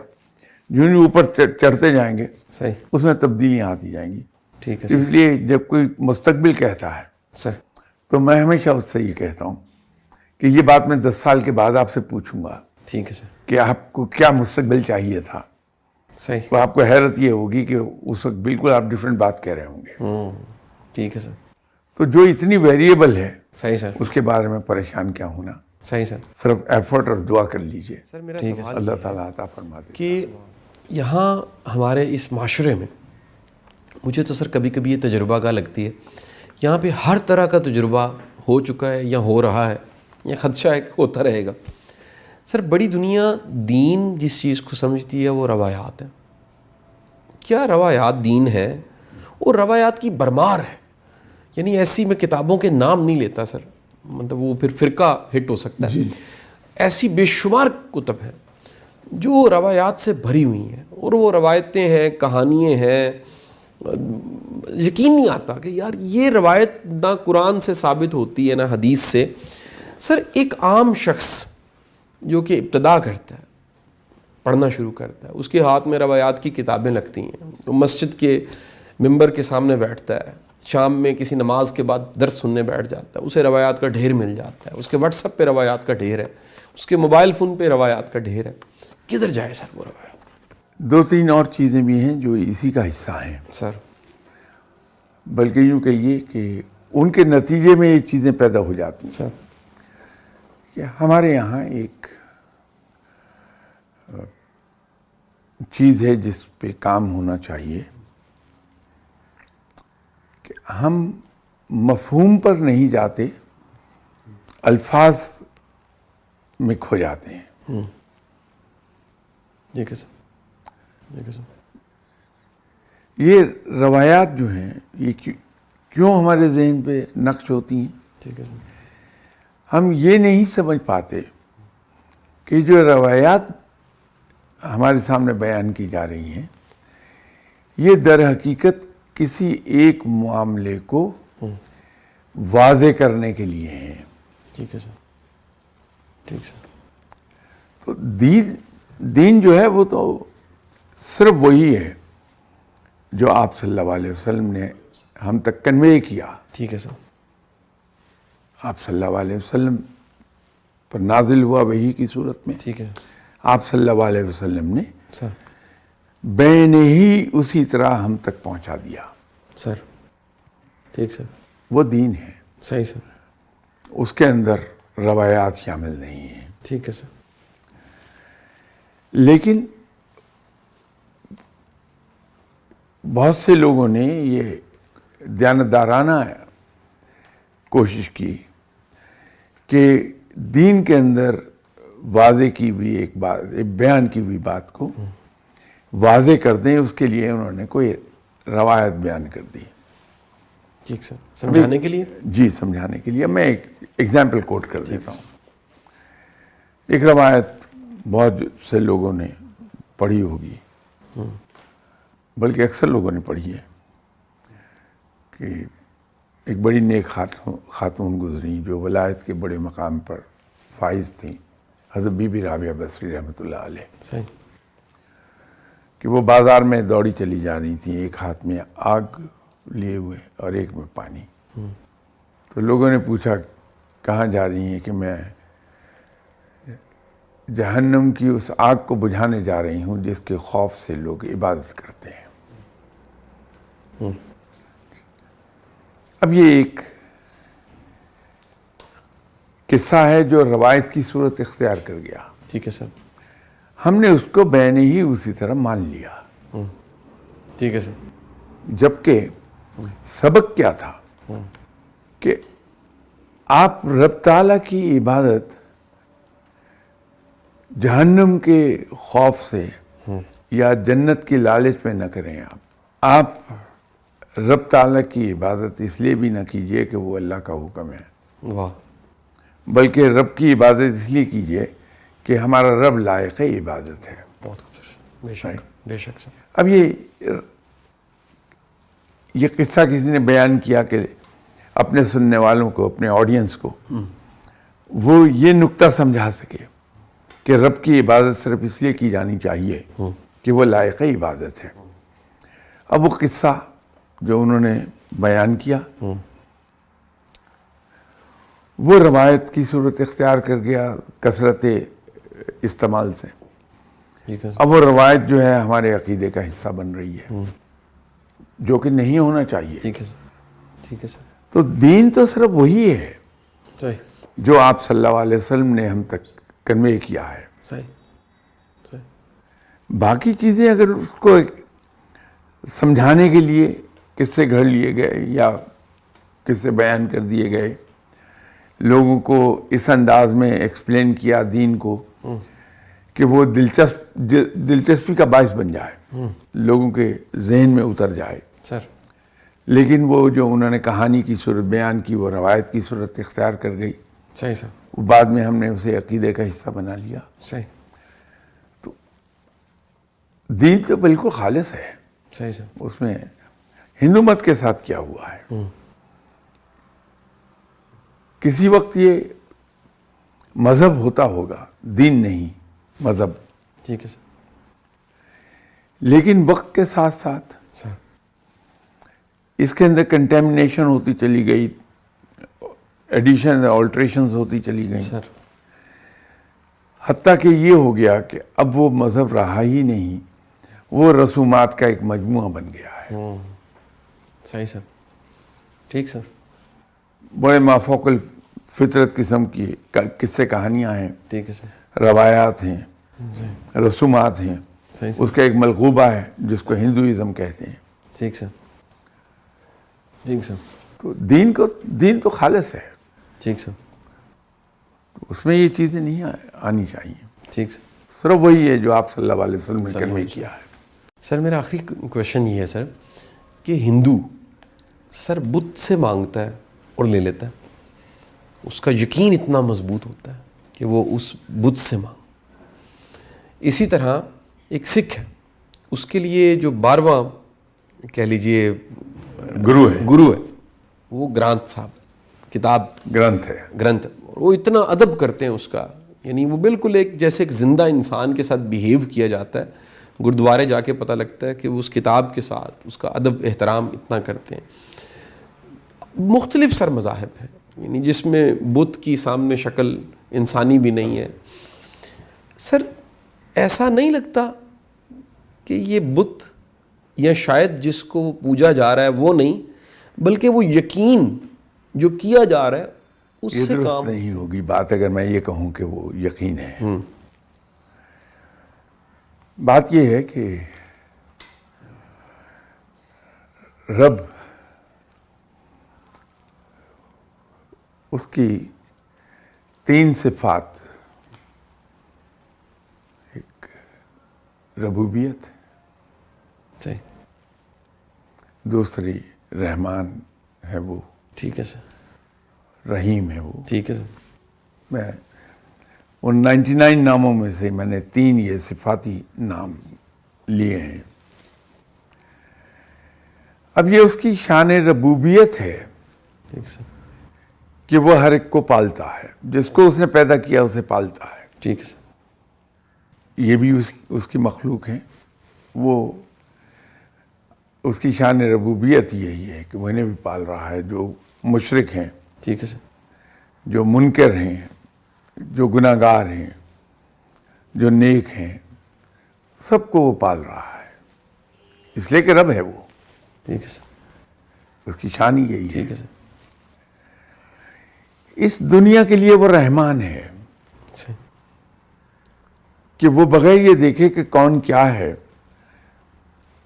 جو ہی اوپر چڑھتے جائیں گے
صحیح.
اس میں تبدیلیاں آتی جائیں گی.
ٹھیک ہے سر.
اس لیے جب کوئی مستقبل کہتا ہے
سر.
تو میں ہمیشہ اس سے یہ کہتا ہوں کہ یہ بات میں 10 سال کے بعد آپ سے پوچھوں گا
ٹھیک ہے سر.
کہ آپ کو کیا مستقبل چاہیے تھا.
صحیح.
تو آپ کو حیرت یہ ہوگی کہ اس وقت بالکل آپ ڈفرینٹ بات کہہ رہے ہوں گے.
ٹھیک ہے سر.
تو جو اتنی ویریبل ہے
صحیح سر.
اس کے بارے میں پریشان کیا ہونا.
صحیح سر.
صرف ایفرٹ اور دعا کر لیجئے.
سر میرا
ٹھیک ہے,
سوال
اللہ تعالیٰ عطا فرما دے.
کہ یہاں ہمارے اس معاشرے میں مجھے تو سر کبھی کبھی یہ تجربہ کا لگتی ہے, یہاں پہ ہر طرح کا تجربہ ہو چکا ہے یا ہو رہا ہے یا خدشہ ہے کہ ہوتا رہے گا. سر بڑی دنیا دین جس چیز کو سمجھتی ہے وہ روایات ہے. کیا روایات دین ہے؟ اور روایات کی برمار ہے. یعنی ایسی میں کتابوں کے نام نہیں لیتا سر, مطلب وہ پھر فرقہ ہٹ ہو سکتا ہے. ایسی بے شمار کتب ہیں جو روایات سے بھری ہوئی ہیں, اور وہ روایتیں ہیں, کہانیاں ہیں, یقین نہیں آتا کہ یار یہ روایت نہ قرآن سے ثابت ہوتی ہے نہ حدیث سے. سر ایک عام شخص جو کہ ابتدا کرتا ہے, پڑھنا شروع کرتا ہے, اس کے ہاتھ میں روایات کی کتابیں لگتی ہیں, وہ مسجد کے ممبر کے سامنے بیٹھتا ہے, شام میں کسی نماز کے بعد درس سننے بیٹھ جاتا ہے, اسے روایات کا ڈھیر مل جاتا ہے, اس کے واٹس ایپ پہ روایات کا ڈھیر ہے, اس کے موبائل فون پہ روایات کا ڈھیر ہے. کدھر جائے سر وہ روایات؟
2-3 اور چیزیں بھی ہیں جو اسی کا حصہ ہیں
سر.
بلکہ یوں کہیے کہ ان کے نتیجے میں یہ چیزیں پیدا ہو جاتی ہیں.
سر.
کہ ہمارے یہاں ایک چیز ہے جس پہ کام ہونا چاہیے کہ ہم مفہوم پر نہیں جاتے, الفاظ میں کھو جاتے ہیں.
ٹھیک ہے سر. ٹھیک ہے سر.
یہ روایات جو ہیں یہ کیوں ہمارے ذہن پہ نقش ہوتی ہیں؟
ٹھیک ہے سر.
ہم یہ نہیں سمجھ پاتے کہ جو روایات ہمارے سامنے بیان کی جا رہی ہیں یہ در حقیقت کسی ایک معاملے کو واضح کرنے کے لیے ہیں.
ٹھیک ہے سر. ٹھیک سر.
تو دین جو ہے وہ تو صرف وہی ہے جو آپ صلی اللہ علیہ وسلم نے ہم تک کنوے کیا.
ٹھیک ہے سر.
آپ صلی اللہ علیہ وسلم پر نازل ہوا وحی کی صورت میں.
ٹھیک ہے سر.
آپ صلی اللہ علیہ وسلم نے
سر.
بین ہی اسی طرح ہم تک پہنچا دیا.
سر. ٹھیک سر.
وہ دین ہے.
صحیح سر.
اس کے اندر روایات شامل نہیں ہیں.
ٹھیک ہے سر.
لیکن بہت سے لوگوں نے یہ دیانتدارانہ کوشش کی کہ دین کے اندر واضح کی ہوئی ایک بات, بیان کی ہوئی بات کو واضح کر دیں. اس کے لیے انہوں نے کوئی روایت بیان کر دی.
ٹھیک سر. سمجھانے کے لیے؟
جی سمجھانے کے لیے. میں ایک ایگزامپل کوٹ کر دیتا ہوں. ایک روایت بہت سے لوگوں نے پڑھی ہوگی, بلکہ اکثر لوگوں نے پڑھی ہے, کہ ایک بڑی نیک خاتون گزری جو ولایت کے بڑے مقام پر فائز تھیں حضرت بی بی رابعہ بصری رحمۃ اللہ علیہ،
صحیح.
کہ وہ بازار میں دوڑی چلی جا رہی تھیں، ایک ہاتھ میں آگ لیے ہوئے اور ایک میں پانی. تو لوگوں نے پوچھا کہاں جا رہی ہیں؟ کہ میں جہنم کی اس آگ کو بجھانے جا رہی ہوں جس کے خوف سے لوگ عبادت کرتے ہیں. اب یہ ایک قصہ ہے جو روایت کی صورت اختیار کر گیا.
ٹھیک ہے سر.
ہم نے اس کو بین ہی اسی طرح مان لیا.
ٹھیک ہے سر.
جبکہ سبق کیا تھا کہ آپ رب تعالیٰ کی عبادت جہنم کے خوف سے یا جنت کی لالچ میں نہ کریں. آپ رب تعالیٰ کی عبادت اس لیے بھی نہ کیجئے کہ وہ اللہ کا حکم ہے،
واہ.
بلکہ رب کی عبادت اس لیے کیجئے کہ ہمارا رب لائق عبادت ہے.
بہت خوبصورت. بے شک بے شک سر.
اب یہ قصہ کسی نے بیان کیا کہ اپنے سننے والوں کو، اپنے آڈینس کو وہ یہ نکتہ سمجھا سکے کہ رب کی عبادت صرف اس لیے کی جانی چاہیے کہ وہ لائق عبادت ہے. اب وہ قصہ جو انہوں نے بیان کیا وہ روایت کی صورت اختیار کر گیا کثرت استعمال سے.
ٹھیک ہے سر.
اب وہ روایت جو ہے ہمارے عقیدے کا حصہ بن رہی ہے، جو کہ نہیں ہونا چاہیے.
ٹھیک ہے سر. ٹھیک ہے سر.
تو دین تو صرف وہی ہے
صحیح
جو آپ صلی اللہ علیہ وسلم نے ہم تک کنوے کیا ہے.
صحیح صحیح.
باقی چیزیں اگر اس کو سمجھانے کے لیے قصے گھڑ لیے گئے یا قصے بیان کر دیے گئے، لوگوں کو اس انداز میں ایکسپلین کیا دین کو کہ وہ دلچسپی کا باعث بن جائے، لوگوں کے ذہن میں اتر جائے.
سر.
لیکن وہ جو انہوں نے کہانی کی صورت بیان کی وہ روایت کی صورت اختیار کر گئی.
صحیح سر.
وہ بعد میں ہم نے اسے عقیدے کا حصہ بنا لیا.
صحیح.
دین تو بالکل خالص ہے.
صحیح سر.
اس میں ہندو مت کے ساتھ کیا ہوا ہے. کسی وقت یہ مذہب ہوتا ہوگا، دین نہیں، مذہب.
ٹھیک ہے سر.
لیکن وقت کے ساتھ ساتھ
سر.
اس کے اندر کنٹیمنیشن ہوتی چلی گئی، ایڈیشن آلٹریشنز ہوتی چلی گئیں،
سر.
حتیٰ کہ یہ ہو گیا کہ اب وہ مذہب رہا ہی نہیں، وہ رسومات کا ایک مجموعہ بن گیا ہے.
صحیح سر. ٹھیک سر.
بڑے مافوق الفطرت قسم کی قصے کہانیاں ہیں،
ٹھیک ہے سر.
روایات ہیں، رسومات ہیں.
صحیح سر.
اس کا ایک ملغوبہ ہے جس کو ہندوازم کہتے ہیں.
ٹھیک سر. ٹھیک سر.
تو دین تو خالص ہے،
ٹھیک سر.
اس میں یہ چیزیں نہیں آنی چاہیے.
ٹھیک سر.
صرف وہی ہے جو آپ صلی اللہ علیہ وسلم نے کنوے کیا ہے.
سر میرا آخری کویشچن یہ ہے سر کہ ہندو سر بت سے مانگتا ہے اور لے لیتا ہے، اس کا یقین اتنا مضبوط ہوتا ہے کہ وہ اس بت سے مانگ. اسی طرح ایک سکھ ہے، اس کے لیے جو 12واں کہہ لیجئے گرو ہے وہ گرانتھ صاحب کتاب گرنتھ. وہ اتنا ادب کرتے ہیں اس کا، یعنی وہ بالکل ایک جیسے ایک زندہ انسان کے ساتھ بیہیو کیا جاتا ہے. گردوارے جا کے پتہ لگتا ہے کہ وہ اس کتاب کے ساتھ اس کا ادب احترام اتنا کرتے ہیں. مختلف سر مذاہب ہیں، یعنی جس میں بت کی سامنے شکل انسانی بھی نہیں ہے. سر ایسا نہیں لگتا کہ یہ بت یا شاید جس کو پوجا جا رہا ہے وہ نہیں، بلکہ وہ یقین جو کیا جا رہا ہے اس سے کام
نہیں ہوگی بات اگر میں یہ کہوں کہ وہ یقین ہے. بات یہ ہے کہ رب اس کی 3 صفات، ایک ربوبیت،
صحیح،
دوسری رحمان ہے وہ،
ٹھیک ہے سر،
رحیم ہے وہ.
ٹھیک ہے سر.
میں ان 99 ناموں میں سے میں نے 3 یہ صفاتی نام لیے ہیں. اب یہ اس کی شان ربوبیت ہے
ٹھیک سر.
کہ وہ ہر ایک کو پالتا ہے، جس کو اس نے پیدا کیا اسے پالتا ہے.
ٹھیک ہے سر.
یہ بھی اس کی مخلوق ہیں. وہ اس کی شان ربوبیت یہی ہے کہ وہ انہیں بھی پال رہا ہے. جو مشرک ہیں،
ٹھیک ہے سر.
جو منکر ہیں، جو گناہ گار ہیں، جو نیک ہیں، سب کو وہ پال رہا ہے، اس لیے کہ رب ہے وہ.
ٹھیک ہے سر.
اس کی شان ہی یہی ہے.
ٹھیک ہے سر.
اس دنیا کے لیے وہ رحمان ہے
صحیح.
کہ وہ بغیر یہ دیکھے کہ کون کیا ہے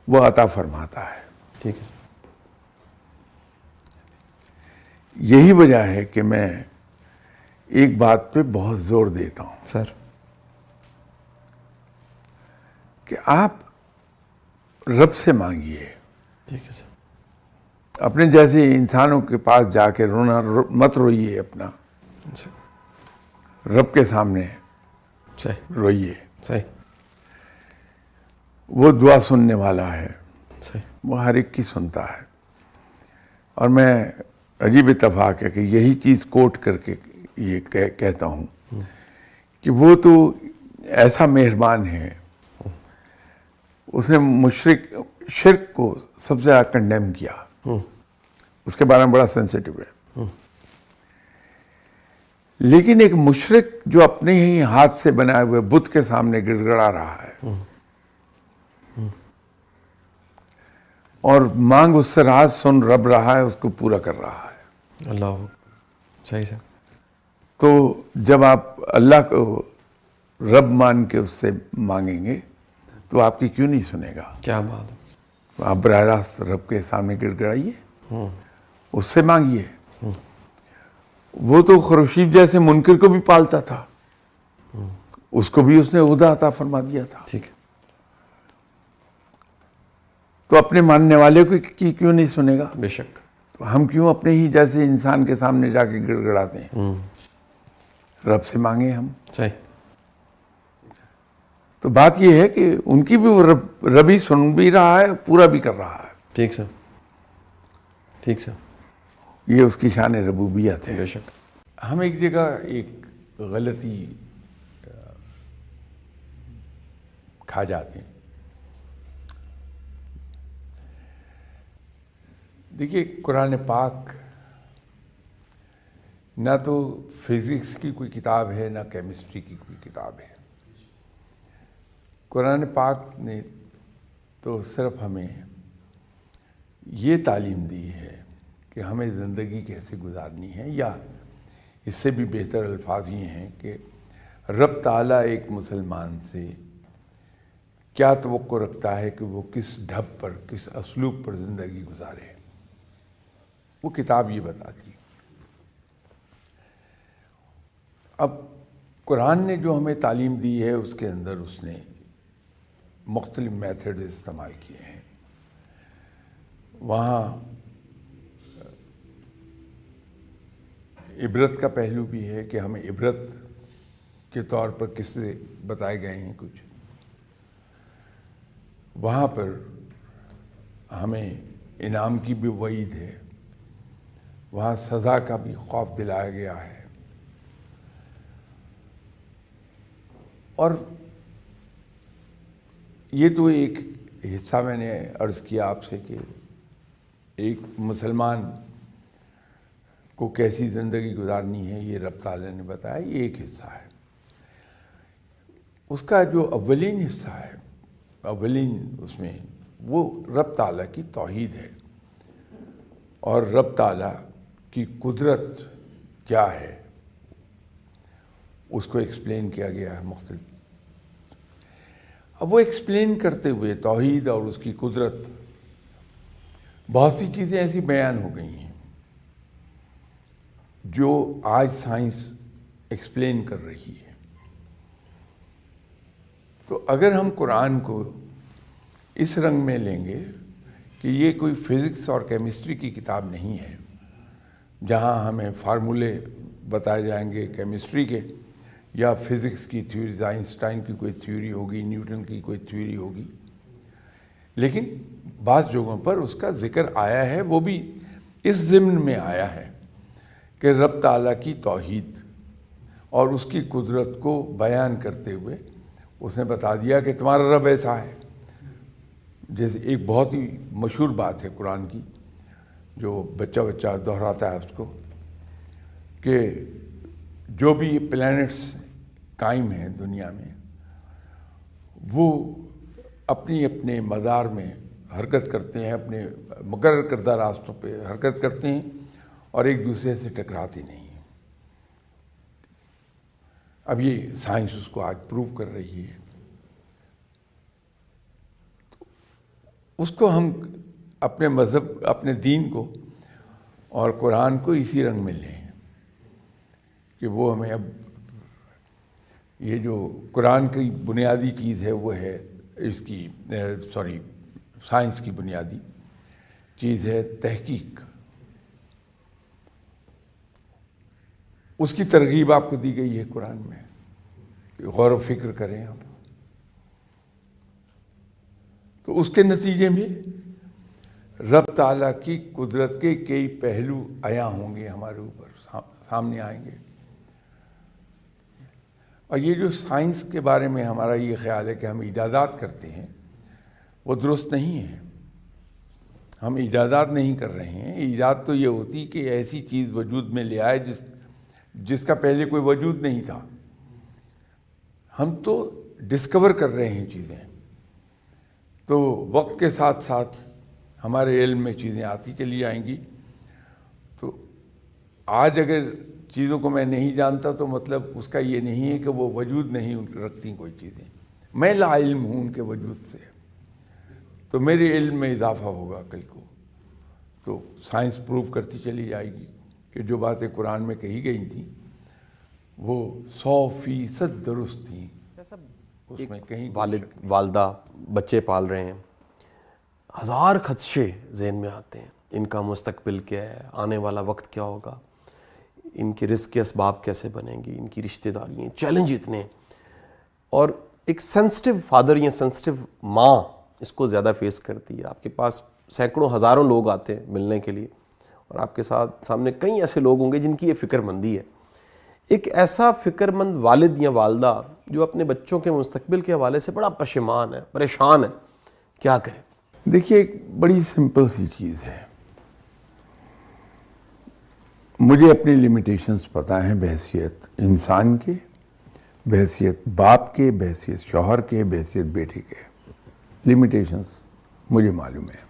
وہ عطا فرماتا ہے.
ٹھیک ہے سر.
یہی وجہ ہے کہ میں ایک بات پہ بہت زور دیتا ہوں
سر.
کہ آپ رب سے مانگیے.
ٹھیک ہے سر.
اپنے جیسے انسانوں کے پاس جا کے رونا مت روئیے. اپنا رب کے سامنے
صحیح.
روئیے.
صحیح.
وہ دعا سننے والا ہے.
صحیح.
وہ ہر ایک کی سنتا ہے. اور میں عجیب اتفاق ہے کہ یہی چیز کوٹ کر کے یہ کہتا ہوں کہ وہ تو ایسا مہربان ہے. اس نے شرک کو سب سے زیادہ کنڈیم کیا. اس کے بارے میں بڑا سینسیٹیو ہے. لیکن ایک مشرک جو اپنے ہی ہاتھ سے بنائے ہوئے بت کے سامنے گڑ گڑا رہا ہے اور مانگ اس سے راز سن رب رہا ہے، اس کو پورا کر رہا ہے.
اللہ. صحیح سر.
تو جب آپ اللہ کو رب مان کے اس سے مانگیں گے تو آپ کی کیوں نہیں سنے گا؟
کیا بات ہے.
آپ براہ راست رب کے سامنے گڑ گڑائیے، اس سے مانگیے. وہ تو خورشید جیسے منکر کو بھی پالتا تھا، اس کو بھی اس نے عہدہ عطا فرما دیا تھا.
ٹھیک ہے.
تو اپنے ماننے والے کی کیوں نہیں سنے گا؟
بے شک.
تو ہم کیوں اپنے ہی جیسے انسان کے سامنے جا کے گڑ گڑاتے ہیں؟ رب سے مانگیں ہم.
صحیح.
تو بات یہ ہے کہ ان کی بھی وہ رب ہی سن بھی رہا ہے، پورا بھی کر رہا ہے.
ٹھیک سر. ٹھیک سر.
یہ اس کی شان ربوبیت ہے.
بے شک.
ہم ایک جگہ ایک غلطی کھا جاتے ہیں. دیکھیے، قرآن پاک نہ تو فزکس کی کوئی کتاب ہے، نہ کیمسٹری کی کوئی کتاب ہے. قرآن پاک نے تو صرف ہمیں یہ تعلیم دی ہے کہ ہمیں زندگی کیسے گزارنی ہے، یا اس سے بھی بہتر الفاظ یہ ہیں کہ رب تعالیٰ ایک مسلمان سے کیا توقع رکھتا ہے کہ وہ کس ڈھب پر، کس اسلوب پر زندگی گزارے. وہ کتاب یہ بتاتی. اب قرآن نے جو ہمیں تعلیم دی ہے اس کے اندر اس نے مختلف میتھڈ استعمال کیے ہیں. وہاں عبرت کا پہلو بھی ہے کہ ہمیں عبرت کے طور پر قصے بتائے گئے ہیں کچھ. وہاں پر ہمیں انعام کی بھی وعید ہے، وہاں سزا کا بھی خوف دلایا گیا ہے. اور یہ تو ایک حصہ میں نے عرض کیا آپ سے کہ ایک مسلمان کو کیسی زندگی گزارنی ہے یہ رب تعالیٰ نے بتایا. یہ ایک حصہ ہے. اس کا جو اولین حصہ ہے، اولین اس میں وہ رب تعالیٰ کی توحید ہے اور رب تعالیٰ کی قدرت کیا ہے اس کو ایکسپلین کیا گیا ہے مختلف. اب وہ ایکسپلین کرتے ہوئے توحید اور اس کی قدرت بہت سی چیزیں ایسی بیان ہو گئی ہیں جو آج سائنس ایکسپلین کر رہی ہے. تو اگر ہم قرآن کو اس رنگ میں لیں گے کہ یہ کوئی فزکس اور کیمسٹری کی کتاب نہیں ہے جہاں ہمیں فارمولے بتائے جائیں گے کیمسٹری کے یا فزکس کی تھیوریز، آئنسٹائن کی کوئی تھیوری ہوگی، نیوٹن کی کوئی تھیوری ہوگی، لیکن بعض جگہوں پر اس کا ذکر آیا ہے، وہ بھی اس ضمن میں آیا ہے کہ کہ رب تعالیٰ کی توحید اور اس کی قدرت کو بیان کرتے ہوئے اس نے بتا دیا کہ تمہارا رب ایسا ہے. جیسے ایک بہت ہی مشہور بات ہے قرآن کی جو بچہ بچہ دہراتا ہے اس کو، کہ جو بھی پلانٹس قائم ہیں دنیا میں وہ اپنی اپنے مدار میں حرکت کرتے ہیں، اپنے مقرر کردہ راستوں پہ حرکت کرتے ہیں اور ایک دوسرے سے ٹکراتے نہیں ہیں. اب یہ سائنس اس کو آج پروو کر رہی ہے. اس کو ہم اپنے مذہب، اپنے دین کو اور قرآن کو اسی رنگ میں لیں کہ وہ ہمیں اب یہ جو قرآن کی بنیادی چیز ہے وہ ہے اس کی سائنس کی بنیادی چیز ہے تحقیق. اس کی ترغیب آپ کو دی گئی ہے قرآن میں کہ غور و فکر کریں آپ. تو اس کے نتیجے میں رب تعالیٰ کی قدرت کے کئی پہلو عیاں ہوں گے، ہمارے اوپر سامنے آئیں گے. اور یہ جو سائنس کے بارے میں ہمارا یہ خیال ہے کہ ہم ایجادات کرتے ہیں وہ درست نہیں ہے. ہم ایجادات نہیں کر رہے ہیں. ایجاد تو یہ ہوتی کہ ایسی چیز وجود میں لے آئے جس کا پہلے کوئی وجود نہیں تھا. ہم تو ڈسکور کر رہے ہیں چیزیں. تو وقت کے ساتھ ساتھ ہمارے علم میں چیزیں آتی چلی جائیں گی. تو آج اگر چیزوں کو میں نہیں جانتا تو مطلب اس کا یہ نہیں ہے کہ وہ وجود نہیں رکھتی کوئی چیزیں. میں لا علم ہوں ان کے وجود سے، تو میرے علم میں اضافہ ہوگا کل کو. تو سائنس پروو کرتی چلی جائے گی کہ جو باتیں قرآن میں کہی گئی تھیں وہ 100% درست تھیں. اس میں کہیں
والد والدہ بچے پال رہے ہیں، ہزار خدشے ذہن میں آتے ہیں. ان کا مستقبل کیا ہے، آنے والا وقت کیا ہوگا، ان کے رزق کے اسباب کیسے بنیں گی، ان کی رشتہ داریاں، چیلنج اتنے. اور ایک سینسٹیو فادر یا سینسٹیو ماں اس کو زیادہ فیس کرتی ہے. آپ کے پاس سینکڑوں ہزاروں لوگ آتے ہیں ملنے کے لیے اور آپ کے سامنے کئی ایسے لوگ ہوں گے جن کی یہ فکر مندی ہے. ایک ایسا فکر مند والد یا والدہ جو اپنے بچوں کے مستقبل کے حوالے سے بڑا پشیمان ہے، پریشان ہے، کیا کرے؟
دیکھیے ایک بڑی سمپل سی چیز ہے. مجھے اپنی لمیٹیشنز پتہ ہیں بحیثیت انسان کے، بحیثیت باپ کے، بحیثیت شوہر کے، بحیثیت بیٹے کے. لمیٹیشنز مجھے معلوم ہے.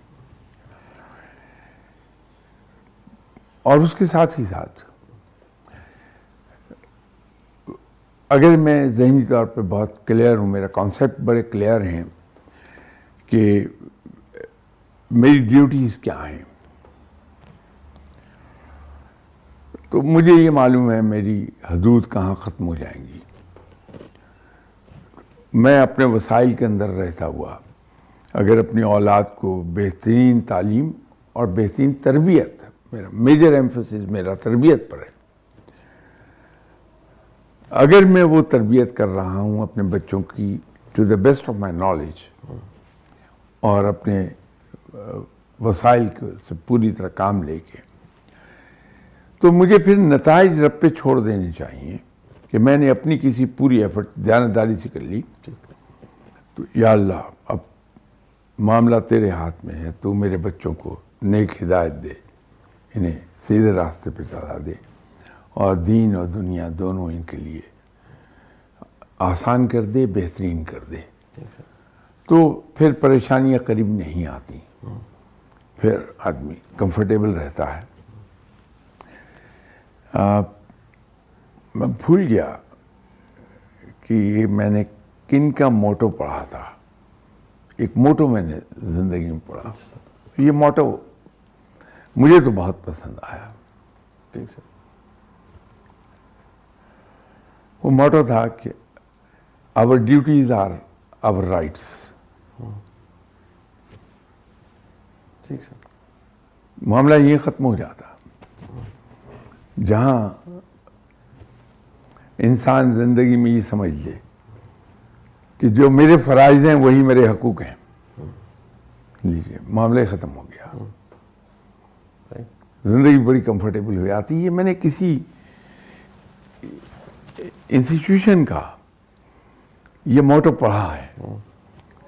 اور اس کے ساتھ ہی ساتھ اگر میں ذہنی طور پہ بہت کلیئر ہوں، میرا کانسیپٹ بڑے کلیئر ہیں کہ میری ڈیوٹیز کیا ہیں، تو مجھے یہ معلوم ہے میری حدود کہاں ختم ہو جائیں گی. میں اپنے وسائل کے اندر رہتا ہوا اگر اپنی اولاد کو بہترین تعلیم اور بہترین تربیت، میرا میجر ایمفسس میرا تربیت پر ہے، اگر میں وہ تربیت کر رہا ہوں اپنے بچوں کی to the best of my knowledge اور اپنے وسائل سے پوری طرح کام لے کے، تو مجھے پھر نتائج رب پہ چھوڑ دینے چاہیے کہ میں نے اپنی کسی پوری ایفرٹ دیانتداری سے کر لی. تو یا اللہ اب معاملہ تیرے ہاتھ میں ہے، تو میرے بچوں کو نیک ہدایت دے، انہیں سیدھے راستے پہ چلا دے اور دین اور دنیا دونوں ان کے لیے آسان کر دے، بہترین کر دے. تو پھر پریشانیاں قریب نہیں آتی، پھر آدمی کمفرٹیبل رہتا ہے. میں بھول گیا کہ میں نے کن کا موٹو پڑھا تھا. ایک موٹو میں نے زندگی میں پڑھا. یہ موٹو مجھے تو بہت پسند آیا. وہ موٹو تھا کہ our duties are our rights. معاملہ یہ ختم ہو جاتا. جہاں انسان زندگی میں یہ سمجھ لے کہ جو میرے فرائض ہیں وہی میرے حقوق ہیں، لیجیے معاملہ ختم ہو گیا. زندگی بڑی کمفرٹیبل ہو جاتی ہے. میں نے کسی انسٹیٹیوشن کا یہ موٹو پڑھا ہے,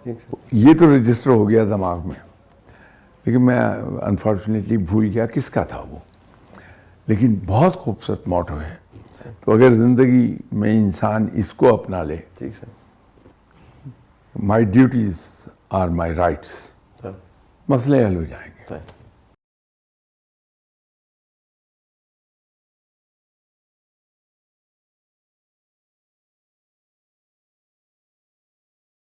ٹھیک سر.
یہ تو رجسٹر ہو گیا دماغ میں, لیکن میں انفارچونیٹلی بھول گیا کس کا تھا وہ, لیکن بہت خوبصورت موٹو ہے. تو اگر زندگی میں انسان اس کو اپنا لے,
ٹھیک سر.
مائی ڈیوٹیز آر مائی رائٹس, مسئلے حل ہو جائیں گے.